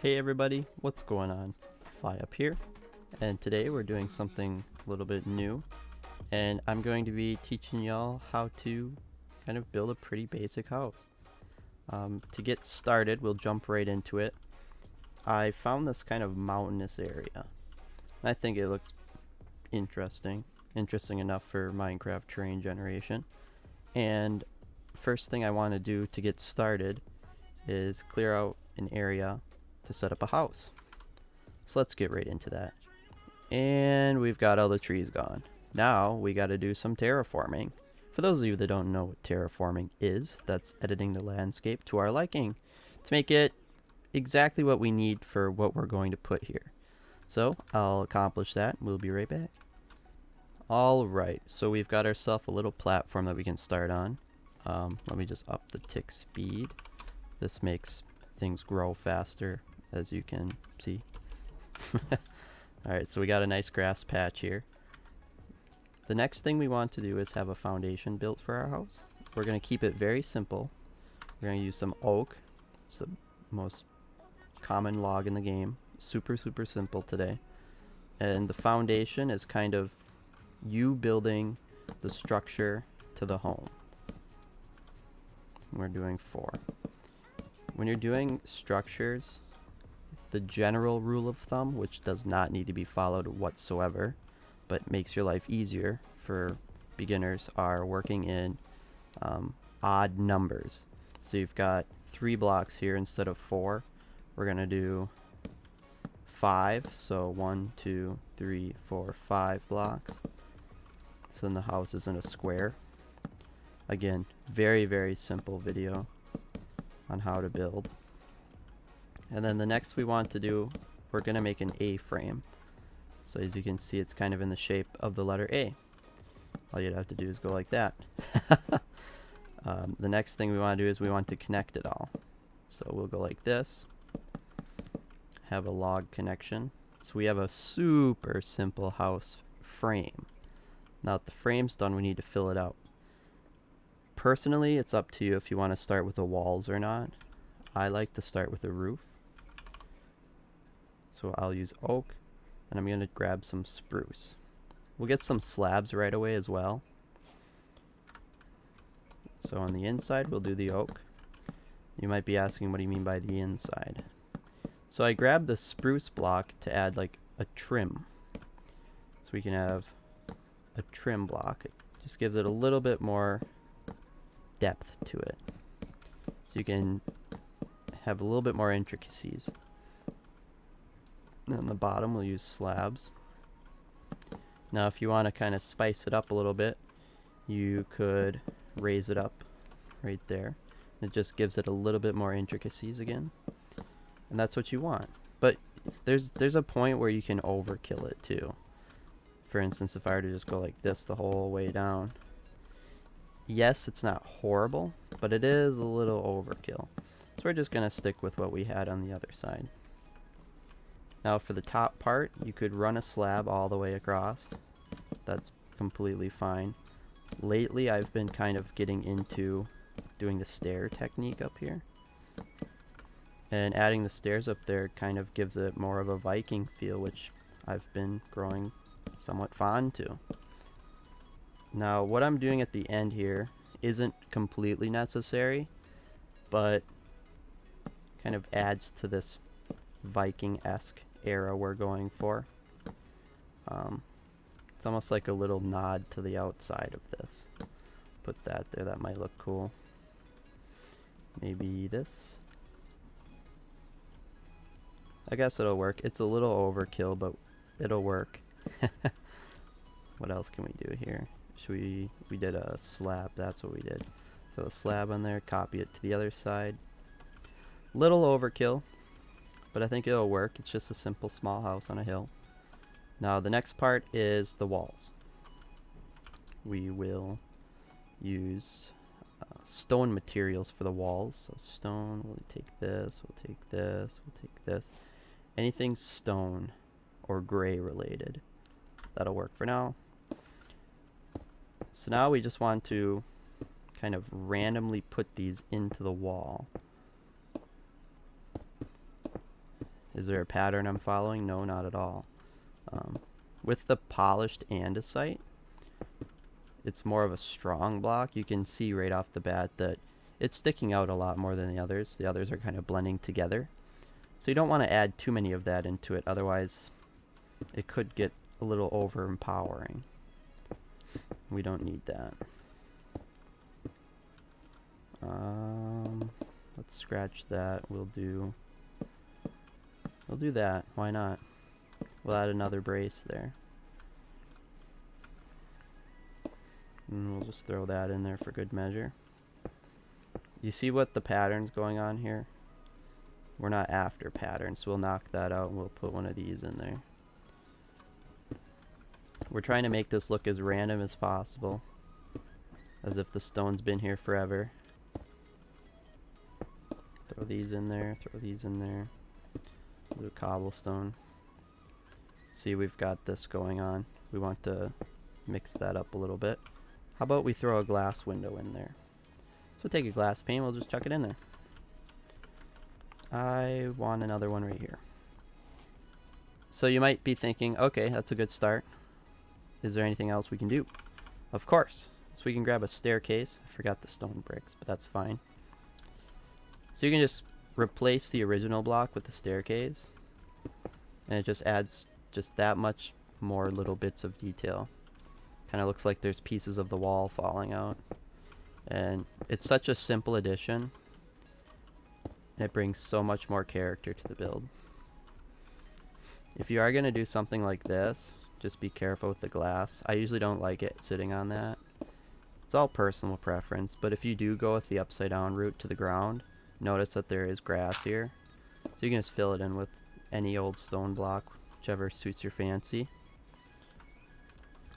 Hey everybody, what's going on? Flyup here, and today we're doing something a little bit new, and I'm going to be teaching y'all how to kind of build a pretty basic house. To get started, we'll jump right into it. I found this kind of mountainous area, and I think it looks interesting enough for Minecraft terrain generation. And first thing I want to do to get started is clear out an area to set up a house. So let's get right into that. And we've got all the trees gone. Now we got to do some terraforming. For those of you that don't know what terraforming is, that's editing the landscape to our liking to make it exactly what we need for what we're going to put here. So I'll accomplish that. We'll be right back. Alright, so we've got ourselves a little platform that we can start on. Let me just up the tick speed. This makes things grow faster, as you can see. Alright, so we got a nice grass patch here. The next thing we want to do is have a foundation built for our house. We're going to keep it very simple. We're going to use some oak. It's the most common log in the game. Super simple today. And the foundation is kind of you building the structure to the home. We're doing 4. When you're doing structures, the general rule of thumb, which does not need to be followed whatsoever, but makes your life easier for beginners, are working in odd numbers. So you've got 3 blocks here instead of 4. We're going to do 5, so 1, 2, 3, 4, 5 blocks. So then the house is in a square. Again, very simple video on how to build. And then the next we want to do, we're going to make an A-frame. So as you can see, it's kind of in the shape of the letter A. All you'd have to do is go like that. The next thing we want to do is we want to connect it all. So we'll go like this. Have a log connection. So we have a super simple house frame. Now that the frame's done, we need to fill it out. Personally, it's up to you if you want to start with the walls or not. I like to start with the roof. So I'll use oak, and I'm going to grab some spruce. We'll get some slabs right away as well. So on the inside, we'll do the oak. You might be asking, what do you mean by the inside? So I grabbed the spruce block to add like a trim. So we can have a trim block. It just gives it a little bit more depth to it. So you can have a little bit more intricacies. And on the bottom we'll use slabs. Now if you want to kind of spice it up a little bit, you could raise it up right there. It just gives it a little bit more intricacies again. And that's what you want. But there's a point where you can overkill it too. For instance, if I were to just go like this the whole way down. Yes, it's not horrible, but it is a little overkill. So we're just going to stick with what we had on the other side. Now for the top part, you could run a slab all the way across. That's completely fine. Lately, I've been kind of getting into doing the stair technique up here. And adding the stairs up there kind of gives it more of a Viking feel, which I've been growing somewhat fond to. Now, what I'm doing at the end here isn't completely necessary, but kind of adds to this Viking-esque era we're going for. It's almost like a little nod to the outside of this. Put that there, that might look cool. Maybe this. I guess it'll work. It's a little overkill, but it'll work. What else can we do here? We did a slab, that's what we did. So a slab on there, copy it to the other side. Little overkill, but I think it'll work. It's just a simple small house on a hill. Now the next part is the walls. We will use stone materials for the walls. So stone, we'll take this, we'll take this, we'll take this. Anything stone or gray related. That'll work for now. So now we just want to kind of randomly put these into the wall. Is there a pattern I'm following? No, not at all. With the polished andesite, it's more of a strong block. You can see right off the bat that it's sticking out a lot more than the others. The others are kind of blending together. So you don't want to add too many of that into it, otherwise it could get a little overpowering. We don't need that. Let's scratch that. We'll do that. Why not? We'll add another brace there. And we'll just throw that in there for good measure. You see what the pattern's going on here? We're not after patterns, so we'll knock that out and we'll put one of these in there. We're trying to make this look as random as possible, as if the stone's been here forever. Throw these in there, throw these in there. Blue cobblestone. See, we've got this going on. We want to mix that up a little bit. How about we throw a glass window in there? So take a glass pane, we'll just chuck it in there. I want another one right here. So you might be thinking, okay, that's a good start. Is there anything else we can do? Of course. So we can grab a staircase. I forgot the stone bricks, but that's fine. So you can just replace the original block with the staircase, and it just adds just that much more little bits of detail. Kind of looks like there's pieces of the wall falling out. And it's such a simple addition. It brings so much more character to the build. If you are going to do something like this, just be careful with the glass. I usually don't like it sitting on that. It's all personal preference, but if you do go with the upside down route to the ground, notice that there is grass here. So you can just fill it in with any old stone block, whichever suits your fancy.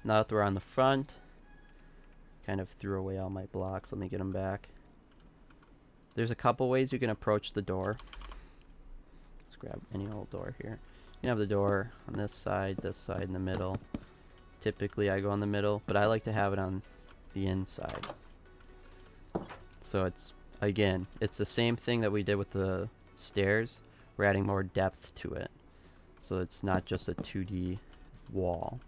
Now that we're on the front, kind of threw away all my blocks. Let me get them back. There's a couple ways you can approach the door. Let's grab any old door here. You can have the door on this side, in the middle. Typically I go in the middle, but I like to have it on the inside. So it's, again, it's the same thing that we did with the stairs. We're adding more depth to it. So it's not just a 2D wall.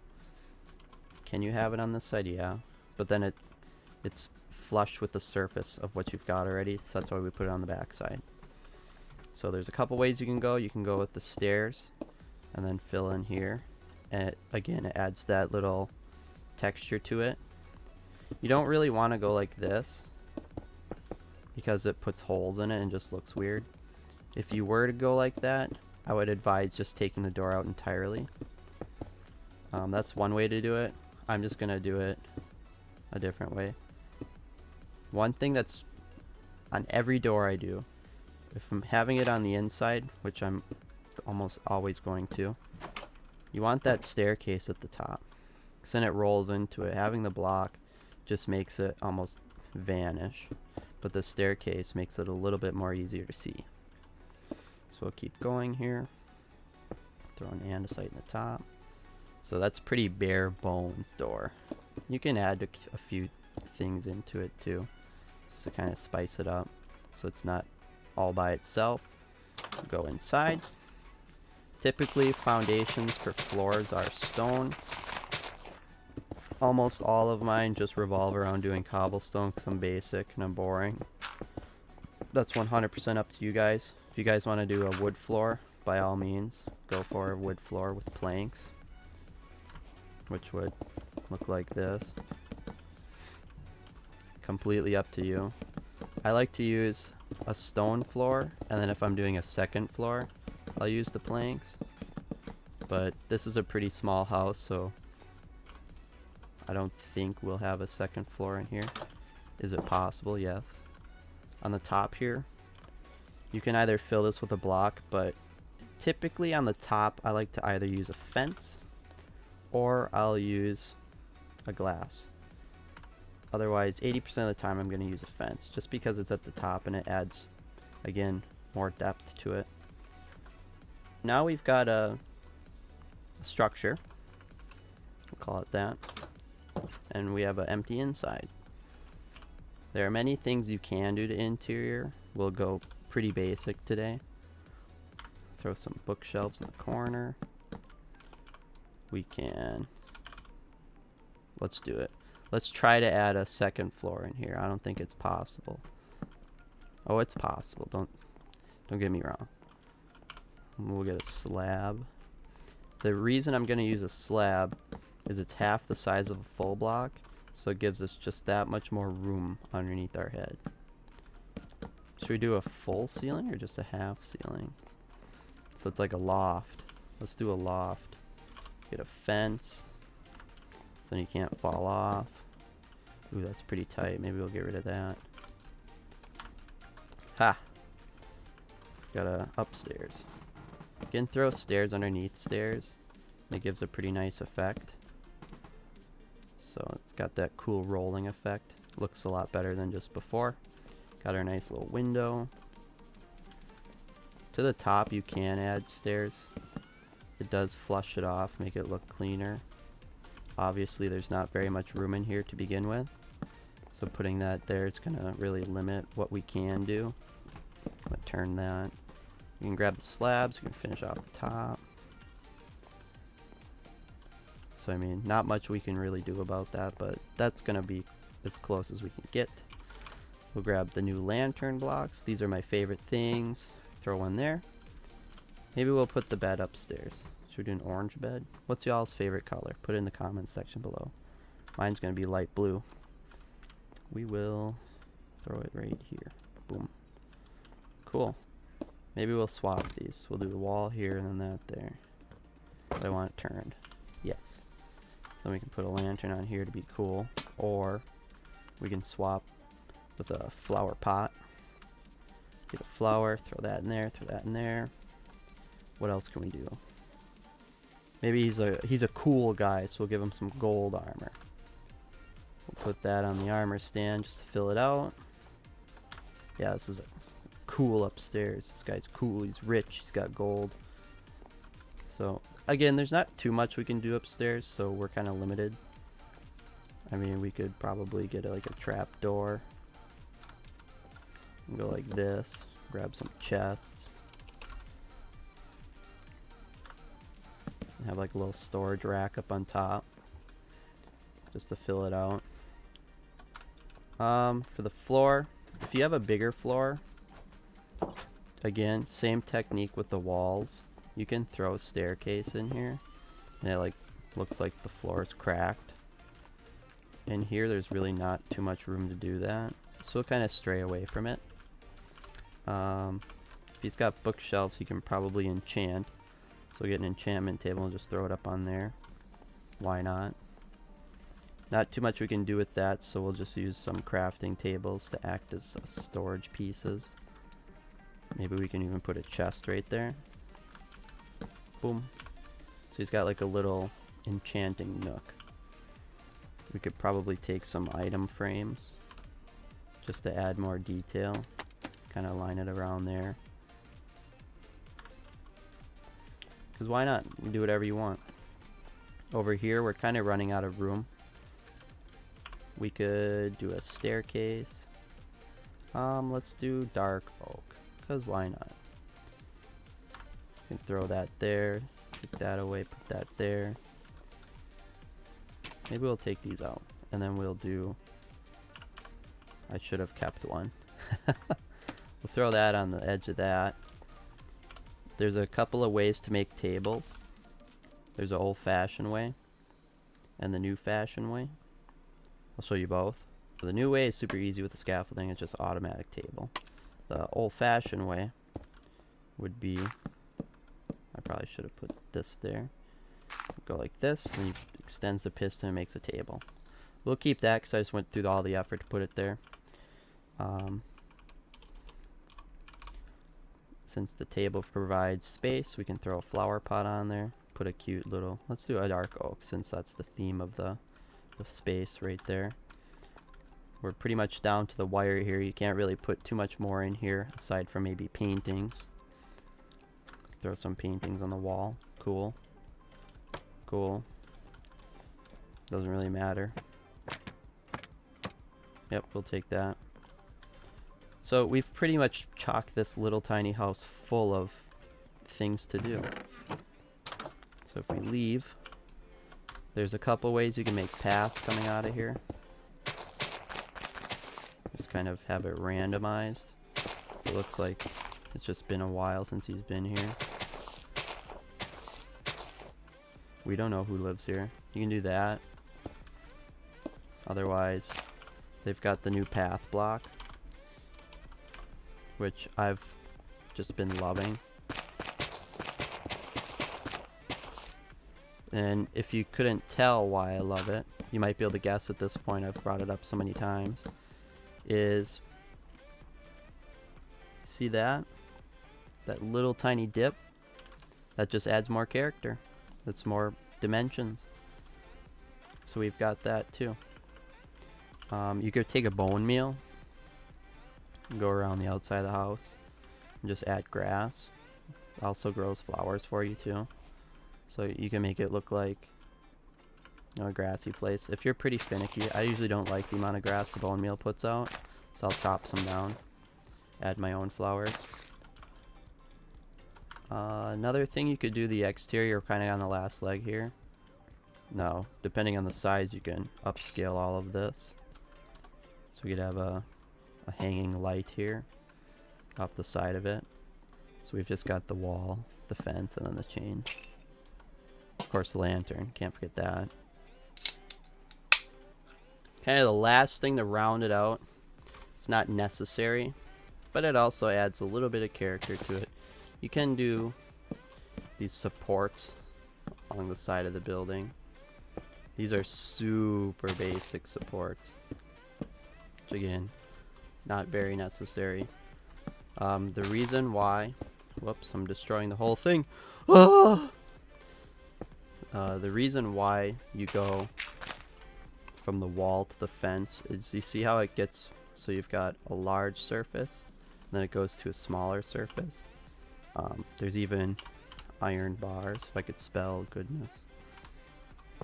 Can you have it on this side? Yeah. But then it's flush with the surface of what you've got already, so that's why we put it on the back side. So there's a couple ways you can go. You can go with the stairs and then fill in here, and again it adds that little texture to it. You don't really want to go like this because it puts holes in it and just looks weird. If you were to go like that, I would advise just taking the door out entirely. That's one way to do it. I'm just gonna do it a different way. One thing that's on every door I do, if I'm having it on the inside, which I'm almost always going to, you want that staircase at the top, because then it rolls into it. Having the block just makes it almost vanish, but the staircase makes it a little bit more easier to see. So we'll keep going here. Throw an andesite in the top. So that's pretty bare bones door. You can add a few things into it too, just to kind of spice it up so it's not all by itself. Go inside. Typically foundations for floors are stone. Almost all of mine just revolve around doing cobblestone because I'm basic and I'm boring. That's 100% up to you guys. If you guys want to do a wood floor, by all means go for a wood floor with planks, which would look like this. Completely up to you. I like to use a stone floor, and then if I'm doing a second floor, I'll use the planks. But this is a pretty small house, so I don't think we'll have a second floor in here. Is it possible? Yes. On the top here, you can either fill this with a block, but typically on the top I like to either use a fence or I'll use a glass. Otherwise, 80% of the time I'm going to use a fence, just because it's at the top and it adds, again, more depth to it. Now we've got a structure, we'll call it that, and we have an empty inside. There are many things you can do to interior. We'll go pretty basic today. throw some bookshelves in the corner. We can, let's do it. Let's try to add a second floor in here. I don't think it's possible. Oh, it's possible. Don't get me wrong. We'll get a slab. The reason I'm going to use a slab is it's half the size of a full block, so it gives us just that much more room underneath our head. Should we do a full ceiling or just a half ceiling? So it's like a loft. Let's do a loft. Get a fence so then you can't fall off. Ooh, that's pretty tight. Maybe we'll get rid of that. Ha! Got a upstairs. You can throw stairs underneath stairs. It gives a pretty nice effect. So it's got that cool rolling effect. Looks a lot better than just before. Got our nice little window. To the top you can add stairs. It does flush it off, make it look cleaner. Obviously there's not very much room in here to begin with. So putting that there is going to really limit what we can do. I'm going to turn that. You can grab the slabs, you can finish off the top. So I mean, not much we can really do about that, but that's going to be as close as we can get. We'll grab the new lantern blocks. These are my favorite things. Throw one there. Maybe we'll put the bed upstairs. Should we do an orange bed? What's y'all's favorite color? Put it in the comments section below. Mine's going to be light blue. We will throw it right here. Boom. Cool. Maybe we'll swap these. We'll do the wall here and then that there. But I want it turned. Yes. So we can put a lantern on here to be cool. Or we can swap with a flower pot. Get a flower, throw that in there, throw that in there. What else can we do? Maybe he's a cool guy, so we'll give him some gold armor. We'll put that on the armor stand just to fill it out. Yeah, this is a cool upstairs. This guy's cool, he's rich, he's got gold. So, again, there's not too much we can do upstairs, so we're kind of limited. I mean, we could probably get like a trap door. And go like this, grab some chests. And have like a little storage rack up on top. Just to fill it out. For the floor, if you have a bigger floor, again, same technique with the walls. You can throw a staircase in here, and it like looks like the floor is cracked. In here, there's really not too much room to do that, so we'll kind of stray away from it. If he's got bookshelves, he can probably enchant. So get an enchantment table and just throw it up on there. Why not? Not too much we can do with that, so we'll just use some crafting tables to act as storage pieces. Maybe we can even put a chest right there. Boom. So he's got like a little enchanting nook. We could probably take some item frames just to add more detail. Kind of line it around there. Because why not? You can do whatever you want. Over here, we're kind of running out of room. We could do a staircase. Let's do dark oak. Because why not? You can throw that there. Take that away, put that there. Maybe we'll take these out. And then we'll do... I should have kept one. We'll throw that on the edge of that. There's a couple of ways to make tables. There's an old-fashioned way and the new-fashioned way. I'll show you both. So the new way is super easy with the scaffolding. It's just automatic table. The old-fashioned way would be... I probably should have put this there. Go like this, and it extends the piston and makes a table. We'll keep that because I just went through all the effort to put it there. Since the table provides space, we can throw a flower pot on there. Put a cute little... Let's do a dark oak since that's the theme of the space right there. We're pretty much down to the wire here. You can't really put too much more in here aside from maybe paintings. Throw some paintings on the wall. Cool. Cool. Doesn't really matter. Yep, we'll take that. So we've pretty much chocked this little tiny house full of things to do. So if we leave, there's a couple ways you can make paths coming out of here. Just kind of have it randomized. So it looks like it's just been a while since he's been here. We don't know who lives here. You can do that. Otherwise, they've got the new path block, which I've just been loving. And if you couldn't tell why I love it, you might be able to guess at this point, I've brought it up so many times, is, see that? That little tiny dip? That just adds more character. That's more dimensions. So we've got that too. You could take a bone meal and go around the outside of the house and just add grass. It also grows flowers for you too. So you can make it look like, you know, a grassy place. If you're pretty finicky, I usually don't like the amount of grass the bone meal puts out, so I'll chop some down, add my own flowers. Another thing you could do, the exterior, kind of on the last leg here. No, depending on the size, you can upscale all of this. So we could have a hanging light here off the side of it. So we've just got the wall, the fence, and then the chain. Of course, the lantern, can't forget that. Kind of the last thing to round it out. It's not necessary, but it also adds a little bit of character to it. You can do these supports along the side of the building. These are super basic supports, which again, not very necessary. The reason why, whoops, I'm destroying the whole thing. Ah! The reason why you go from the wall to the fence is, you see how it gets, so you've got a large surface, and then it goes to a smaller surface. There's even iron bars, if I could spell, goodness,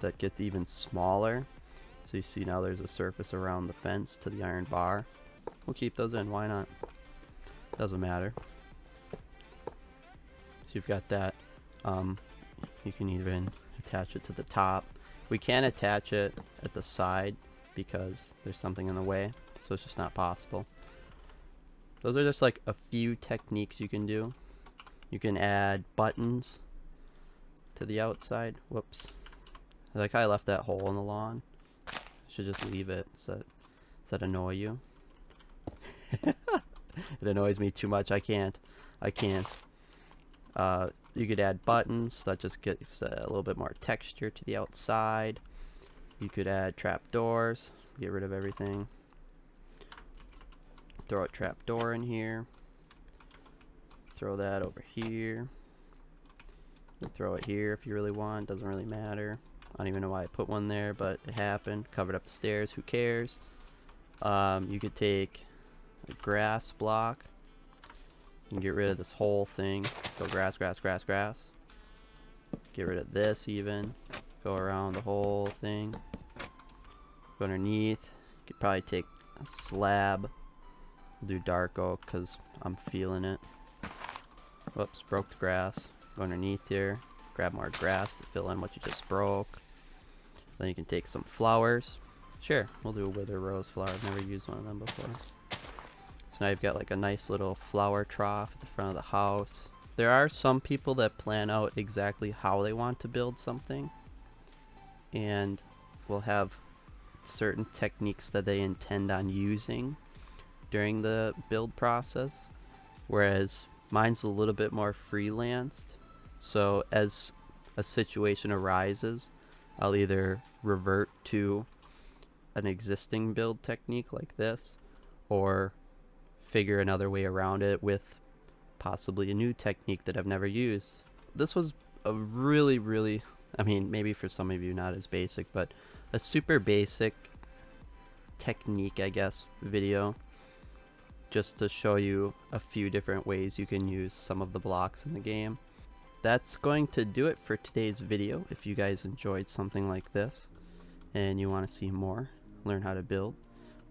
that gets even smaller. So you see now there's a surface around the fence to the iron bar. We'll keep those in, why not? Doesn't matter. So you've got that. You can even attach it to the top. We can attach it at the side because there's something in the way, so it's just not possible. Those are just like a few techniques you can do. You can add buttons to the outside. Whoops. I like how I left that hole in the lawn. I should just leave it. Does that annoy you? It annoys me too much. I can't. You could add buttons. That just gives a little bit more texture to the outside. You could add trapdoors. Get rid of everything. Throw a trapdoor in here. Throw that over here. You throw it here if you really want. Doesn't really matter. I don't even know why I put one there, but it happened. Covered up the stairs. Who cares? You could take a grass block and get rid of this whole thing. Go grass, grass, grass, grass. Get rid of this even. Go around the whole thing. Go underneath. You could probably take a slab. We'll do dark oak because I'm feeling it. Whoops, broke the grass. Go underneath here. Grab more grass to fill in what you just broke. Then you can take some flowers. Sure, we'll do a wither rose flower. I've never used one of them before. So now you've got like a nice little flower trough at the front of the house. There are some people that plan out exactly how they want to build something, and will have certain techniques that they intend on using during the build process, whereas mine's a little bit more freelanced. So as a situation arises, I'll either revert to an existing build technique like this, or figure another way around it with possibly a new technique that I've never used. This was a really, I mean, maybe for some of you not as basic, but a super basic technique, I guess, video, just to show you a few different ways you can use some of the blocks in the game. That's going to do it for today's video. If you guys enjoyed something like this and you want to see more, learn how to build,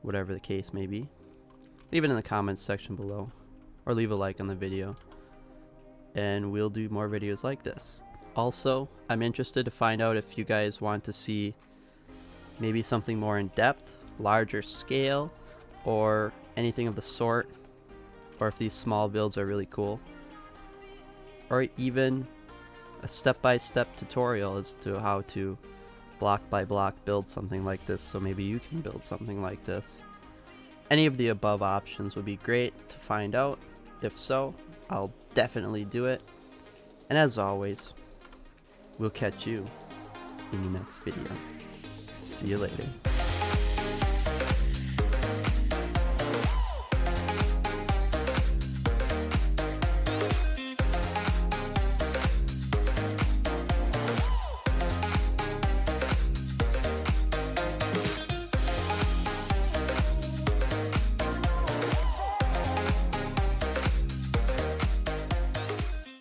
whatever the case may be, leave it in the comments section below, or leave a like on the video. and we'll do more videos like this. Also, I'm interested to find out if you guys want to see maybe something more in depth, larger scale, or anything of the sort, or if these small builds are really cool, or even a step-by-step tutorial as to how to block by block build something like this, so maybe you can build something like this. Any of the above options would be great to find out. If so, I'll definitely do it. And as always, we'll catch you in the next video. See you later.